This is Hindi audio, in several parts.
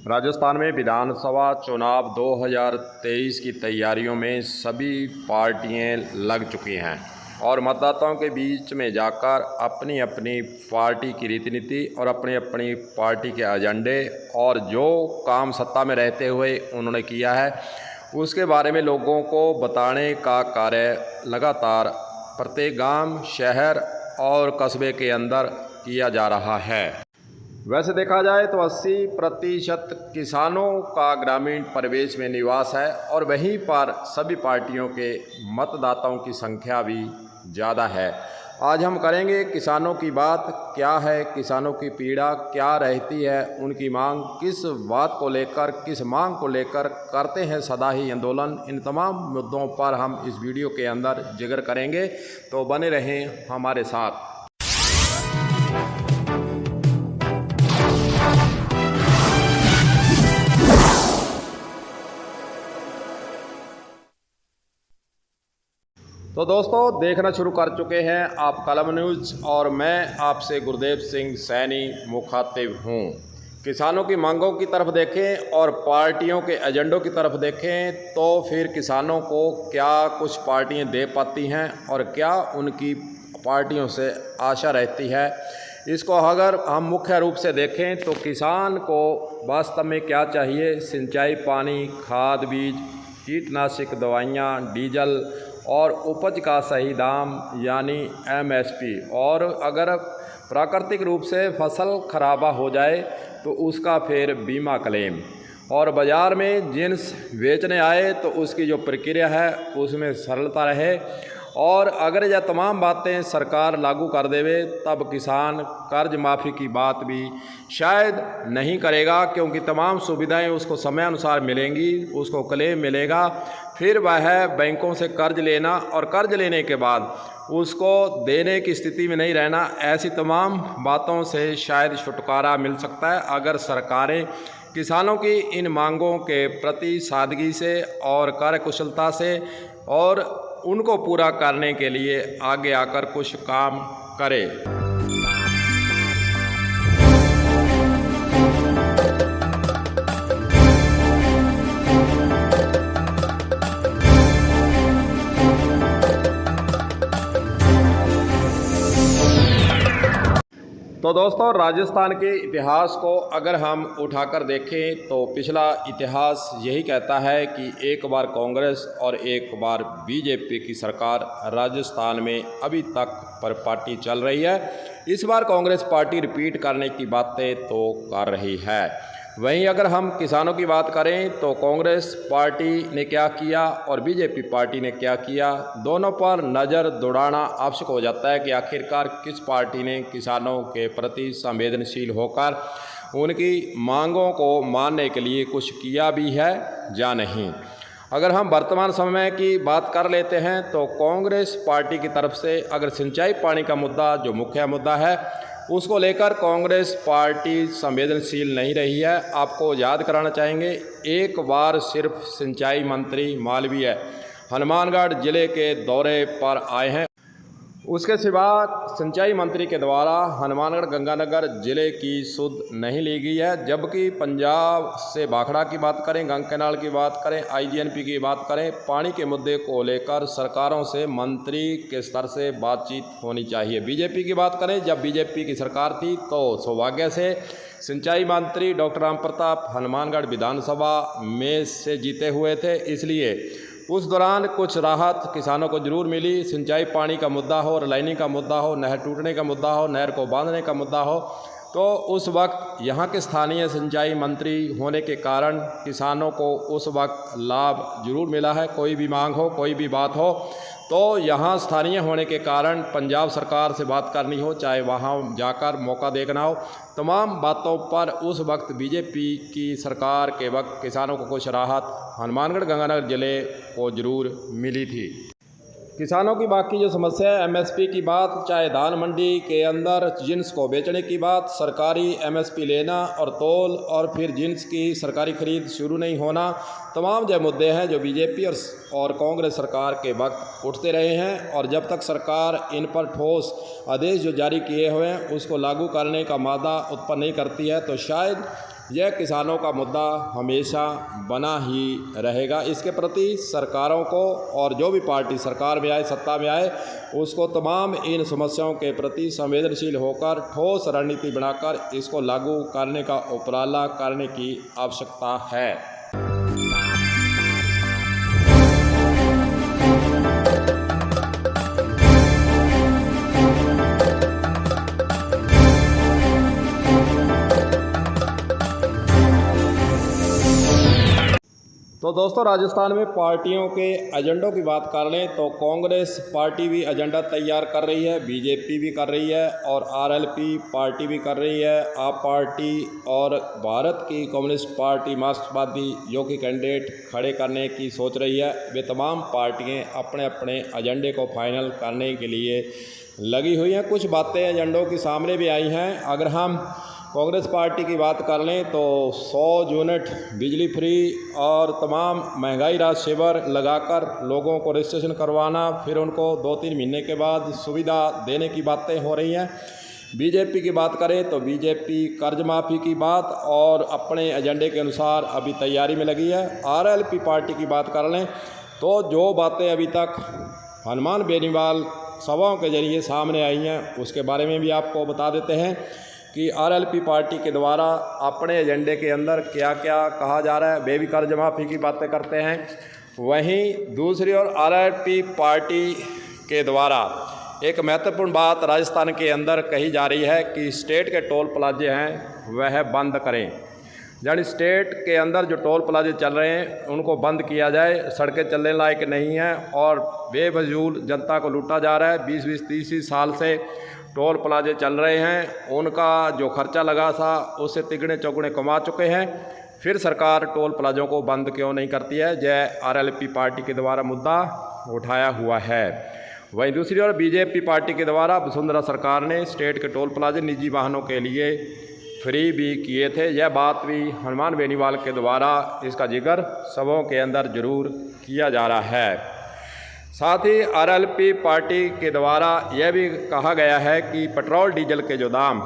राजस्थान में विधानसभा चुनाव 2023 की तैयारियों में सभी पार्टियां लग चुकी हैं और मतदाताओं के बीच में जाकर अपनी अपनी पार्टी की रीति नीति और अपनी अपनी पार्टी के एजेंडे और जो काम सत्ता में रहते हुए उन्होंने किया है उसके बारे में लोगों को बताने का कार्य लगातार प्रत्येक गांव, शहर और कस्बे के अंदर किया जा रहा है। वैसे देखा जाए तो 80% किसानों का ग्रामीण परिवेश में निवास है और वहीं पर सभी पार्टियों के मतदाताओं की संख्या भी ज़्यादा है। आज हम करेंगे किसानों की बात, क्या है किसानों की पीड़ा, क्या रहती है उनकी मांग, किस बात को लेकर, किस मांग को लेकर करते हैं सदा ही आंदोलन। इन तमाम मुद्दों पर हम इस वीडियो के अंदर जिक्र करेंगे, तो बने रहें हमारे साथ। तो दोस्तों, देखना शुरू कर चुके हैं आप कलम न्यूज़ और मैं आपसे गुरदेव सिंह सैनी मुखातिब हूं। किसानों की मांगों की तरफ देखें और पार्टियों के एजेंडों की तरफ देखें तो फिर किसानों को क्या कुछ पार्टियां दे पाती हैं और क्या उनकी पार्टियों से आशा रहती है। इसको अगर हम मुख्य रूप से देखें तो किसान को वास्तव में क्या चाहिए, सिंचाई पानी, खाद बीज, कीटनाशक दवाइयाँ, डीजल और उपज का सही दाम यानी MSP, और अगर प्राकृतिक रूप से फसल खराबा हो जाए तो उसका फिर बीमा क्लेम, और बाज़ार में जिन्स बेचने आए तो उसकी जो प्रक्रिया है उसमें सरलता रहे। और अगर यह तमाम बातें सरकार लागू कर देवे तब किसान कर्ज माफ़ी की बात भी शायद नहीं करेगा, क्योंकि तमाम सुविधाएं उसको समय अनुसार मिलेंगी, उसको क्लेम मिलेगा। फिर वह बैंकों से कर्ज लेना और कर्ज लेने के बाद उसको देने की स्थिति में नहीं रहना, ऐसी तमाम बातों से शायद छुटकारा मिल सकता है अगर सरकारें किसानों की इन मांगों के प्रति सादगी से और कार्यकुशलता से और उनको पूरा करने के लिए आगे आकर कुछ काम करें। तो दोस्तों, राजस्थान के इतिहास को अगर हम उठाकर देखें तो पिछला इतिहास यही कहता है कि एक बार कांग्रेस और एक बार बीजेपी की सरकार राजस्थान में अभी तक पर पार्टी चल रही है। इस बार कांग्रेस पार्टी रिपीट करने की बातें तो कर रही है। वहीं अगर हम किसानों की बात करें तो कांग्रेस पार्टी ने क्या किया और बीजेपी पार्टी ने क्या किया, दोनों पर नज़र दौड़ाना आवश्यक हो जाता है कि आखिरकार किस पार्टी ने किसानों के प्रति संवेदनशील होकर उनकी मांगों को मानने के लिए कुछ किया भी है या नहीं। अगर हम वर्तमान समय की बात कर लेते हैं तो कांग्रेस पार्टी की तरफ से अगर सिंचाई पानी का मुद्दा जो मुख्य मुद्दा है उसको लेकर कांग्रेस पार्टी संवेदनशील नहीं रही है। आपको याद कराना चाहेंगे, एक बार सिर्फ सिंचाई मंत्री मालवीय हनुमानगढ़ ज़िले के दौरे पर आए हैं, उसके सिवा सिंचाई मंत्री के द्वारा हनुमानगढ़ गंगानगर ज़िले की सुध नहीं ली गई है। जबकि पंजाब से भाखड़ा की बात करें, गंगा कैनाल की बात करें, IGNP की बात करें, पानी के मुद्दे को लेकर सरकारों से मंत्री के स्तर से बातचीत होनी चाहिए। बीजेपी की बात करें, जब बीजेपी की सरकार थी तो सौभाग्य से सिंचाई मंत्री डॉक्टर राम प्रताप हनुमानगढ़ विधानसभा में से जीते हुए थे, इसलिए उस दौरान कुछ राहत किसानों को जरूर मिली। सिंचाई पानी का मुद्दा हो, लाइनिंग का मुद्दा हो, नहर टूटने का मुद्दा हो, नहर को बांधने का मुद्दा हो, तो उस वक्त यहाँ के स्थानीय सिंचाई मंत्री होने के कारण किसानों को उस वक्त लाभ जरूर मिला है। कोई भी मांग हो, कोई भी बात हो तो यहाँ स्थानीय होने के कारण पंजाब सरकार से बात करनी हो, चाहे वहाँ जाकर मौका देखना हो, तमाम बातों पर उस वक्त बीजेपी की सरकार के वक्त किसानों को कुछ राहत हनुमानगढ़ गंगानगर ज़िले को जरूर मिली थी। किसानों की बाकी जो समस्या है, MSP की बात, चाहे धान मंडी के अंदर जिन्स को बेचने की बात, सरकारी MSP लेना और तौल और फिर जिन्स की सरकारी खरीद शुरू नहीं होना, तमाम जो मुद्दे हैं जो बीजेपी और कांग्रेस सरकार के वक्त उठते रहे हैं। और जब तक सरकार इन पर ठोस आदेश जो जारी किए हुए हैं उसको लागू करने का मादा उत्पन्न नहीं करती है तो शायद यह किसानों का मुद्दा हमेशा बना ही रहेगा। इसके प्रति सरकारों को और जो भी पार्टी सरकार में आए, सत्ता में आए, उसको तमाम इन समस्याओं के प्रति संवेदनशील होकर ठोस रणनीति बनाकर इसको लागू करने का उपराला करने की आवश्यकता है। तो दोस्तों, राजस्थान में पार्टियों के एजेंडों की बात कर लें तो कांग्रेस पार्टी भी एजेंडा तैयार कर रही है, बीजेपी भी कर रही है और आरएलपी पार्टी भी कर रही है। आप पार्टी और भारत की कम्युनिस्ट पार्टी मार्क्सवादी जो कि कैंडिडेट खड़े करने की सोच रही है, वे तमाम पार्टियां अपने अपने एजेंडे को फाइनल करने के लिए लगी हुई हैं। कुछ बातें एजेंडों की सामने भी आई हैं। अगर हम कांग्रेस पार्टी की बात कर लें तो 100 यूनिट बिजली फ्री और तमाम महंगाई राहत शिविर लगाकर लोगों को रजिस्ट्रेशन करवाना, फिर उनको 2-3 महीने के बाद सुविधा देने की बातें हो रही हैं। बीजेपी की बात करें तो बीजेपी कर्ज माफ़ी की बात और अपने एजेंडे के अनुसार अभी तैयारी में लगी है। आरएलपी पार्टी की बात कर लें तो जो बातें अभी तक हनुमान बेनीवाल सभाओं के जरिए सामने आई हैं, उसके बारे में भी आपको बता देते हैं कि आरएलपी पार्टी के द्वारा अपने एजेंडे के अंदर क्या क्या कहा जा रहा है। वे भी कर्ज माफ़ी की बातें करते हैं। वहीं दूसरी ओर आरएलपी पार्टी के द्वारा एक महत्वपूर्ण बात राजस्थान के अंदर कही जा रही है कि स्टेट के टोल प्लाजे हैं वह बंद करें, यानी स्टेट के अंदर जो टोल प्लाजे चल रहे हैं उनको बंद किया जाए। सड़कें चलने लायक नहीं हैं और बेफजूल जनता को लूटा जा रहा है। 20-20, 30 साल से टोल प्लाजे चल रहे हैं, उनका जो खर्चा लगा था उससे तिगुने चौगुने कमा चुके हैं। फिर सरकार टोल प्लाजों को बंद क्यों नहीं करती है, यह आरएलपी पार्टी के द्वारा मुद्दा उठाया हुआ है। वहीं दूसरी ओर बीजेपी पार्टी के द्वारा वसुंधरा सरकार ने स्टेट के टोल प्लाजे निजी वाहनों के लिए फ्री भी किए थे। यह बात भी हनुमान बेनीवाल के द्वारा इसका जिक्र सभाओं के अंदर जरूर किया जा रहा है। साथ ही आरएलपी पार्टी के द्वारा यह भी कहा गया है कि पेट्रोल डीजल के जो दाम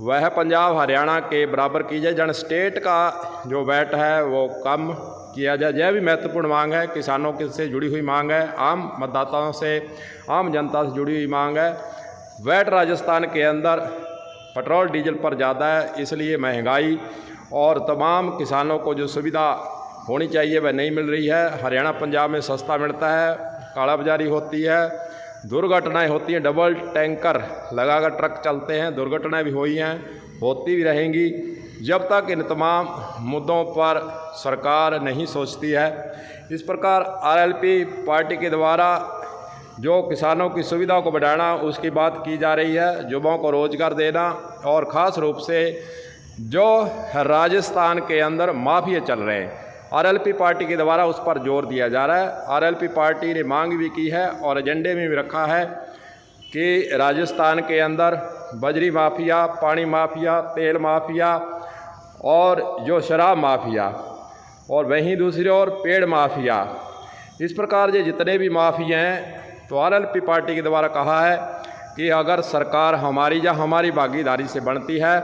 वह पंजाब हरियाणा के बराबर की जाए, जन स्टेट का जो वैट है वो कम किया जाए। यह भी महत्वपूर्ण मांग है, किसानों से जुड़ी हुई मांग है, आम मतदाताओं से, आम जनता से जुड़ी हुई मांग है। वैट राजस्थान के अंदर पेट्रोल डीजल पर ज़्यादा है, इसलिए महंगाई और तमाम किसानों को जो सुविधा होनी चाहिए वह नहीं मिल रही है। हरियाणा पंजाब में सस्ता मिलता है, कालाबाजारी होती है, दुर्घटनाएं होती हैं, डबल टैंकर लगाकर ट्रक चलते हैं, दुर्घटनाएं भी हुई हैं, होती भी रहेंगी जब तक इन तमाम मुद्दों पर सरकार नहीं सोचती है। इस प्रकार आरएलपी पार्टी के द्वारा जो किसानों की सुविधाओं को बढ़ाना उसकी बात की जा रही है, युवाओं को रोज़गार देना और ख़ास रूप से जो राजस्थान के अंदर माफिया चल रहे हैं, आरएलपी पार्टी के द्वारा उस पर जोर दिया जा रहा है। आरएलपी पार्टी ने मांग भी की है और एजेंडे में भी रखा है कि राजस्थान के अंदर बजरी माफिया, पानी माफिया, तेल माफिया और जो शराब माफिया और वहीं दूसरी ओर पेड़ माफिया, इस प्रकार ये जितने भी माफिया हैं, तो आरएलपी पार्टी के द्वारा कहा है कि अगर सरकार हमारी या हमारी भागीदारी से बनती है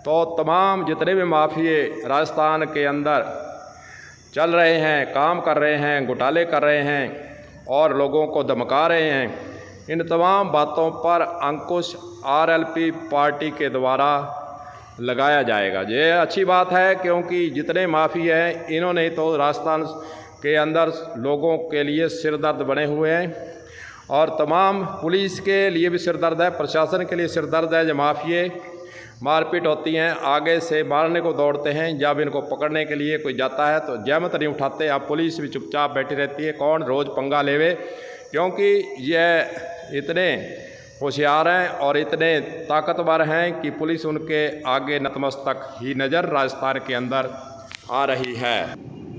तो तमाम जितने भी माफिए राजस्थान के अंदर चल रहे हैं, काम कर रहे हैं, घोटाले कर रहे हैं और लोगों को धमका रहे हैं, इन तमाम बातों पर अंकुश आरएलपी पार्टी के द्वारा लगाया जाएगा। ये अच्छी बात है क्योंकि जितने माफी हैं इन्होंने तो राजस्थान के अंदर लोगों के लिए सिरदर्द बने हुए हैं और तमाम पुलिस के लिए भी सिरदर्द है, प्रशासन के लिए सिरदर्द है। जब माफिए मारपीट होती हैं, आगे से मारने को दौड़ते हैं, जब इनको पकड़ने के लिए कोई जाता है तो जहमत नहीं उठाते। अब पुलिस भी चुपचाप बैठी रहती है, कौन रोज़ पंगा लेवे, क्योंकि यह इतने होशियार हैं और इतने ताकतवर हैं कि पुलिस उनके आगे नतमस्तक ही नज़र राजस्थान के अंदर आ रही है।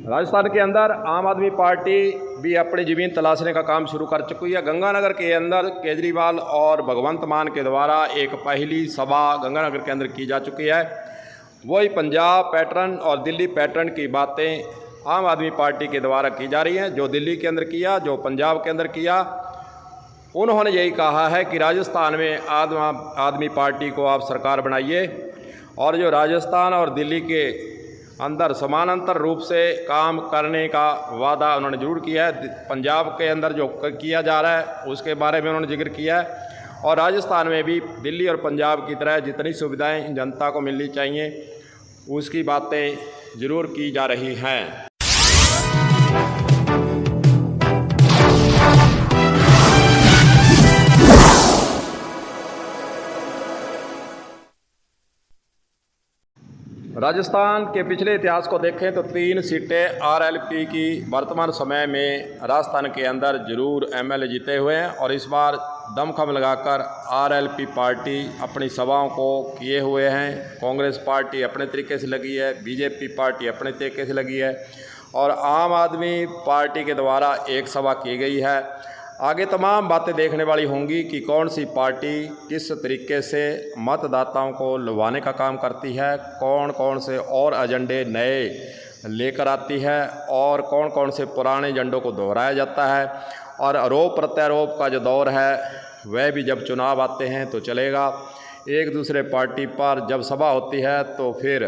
राजस्थान के अंदर आम आदमी पार्टी भी अपनी ज़मीन तलाशने का काम शुरू कर चुकी है। गंगानगर के अंदर केजरीवाल और भगवंत मान के द्वारा एक पहली सभा गंगानगर के अंदर की जा चुकी है। वही पंजाब पैटर्न और दिल्ली पैटर्न की बातें आम आदमी पार्टी के द्वारा की जा रही हैं। जो दिल्ली के अंदर किया, जो पंजाब के अंदर किया, उन्होंने यही कहा है कि राजस्थान में आम आदमी पार्टी को आप सरकार बनाइए और जो राजस्थान और दिल्ली के अंदर समानांतर रूप से काम करने का वादा उन्होंने ज़रूर किया है। पंजाब के अंदर जो किया जा रहा है उसके बारे में उन्होंने जिक्र किया है, और राजस्थान में भी दिल्ली और पंजाब की तरह जितनी सुविधाएं जनता को मिलनी चाहिए उसकी बातें ज़रूर की जा रही हैं। राजस्थान के पिछले इतिहास को देखें तो 3 सीटें आरएलपी की वर्तमान समय में राजस्थान के अंदर जरूर एमएलए जीते हुए हैं, और इस बार दमखम लगाकर आरएलपी पार्टी अपनी सभाओं को किए हुए हैं। कांग्रेस पार्टी अपने तरीके से लगी है, बीजेपी पार्टी अपने तरीके से लगी है, और आम आदमी पार्टी के द्वारा एक सभा की गई है। आगे तमाम बातें देखने वाली होंगी कि कौन सी पार्टी किस तरीके से मतदाताओं को लुभाने का काम करती है, कौन कौन से और एजेंडे नए लेकर आती है, और कौन कौन से पुराने एजेंडों को दोहराया जाता है। और आरोप प्रत्यारोप का जो दौर है वह भी जब चुनाव आते हैं तो चलेगा। एक दूसरे पार्टी पर जब सभा होती है तो फिर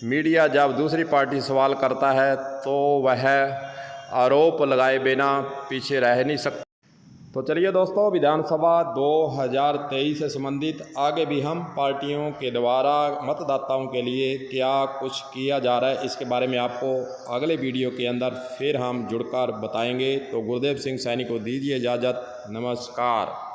मीडिया जब दूसरी पार्टी सवाल करता है तो वह आरोप लगाए बिना पीछे रह नहीं सकता। तो चलिए दोस्तों, विधानसभा 2023 से संबंधित आगे भी हम पार्टियों के द्वारा मतदाताओं के लिए क्या कुछ किया जा रहा है इसके बारे में आपको अगले वीडियो के अंदर फिर हम जुड़कर बताएंगे। तो गुरुदेव सिंह सैनी को दीजिए इजाज़त। नमस्कार।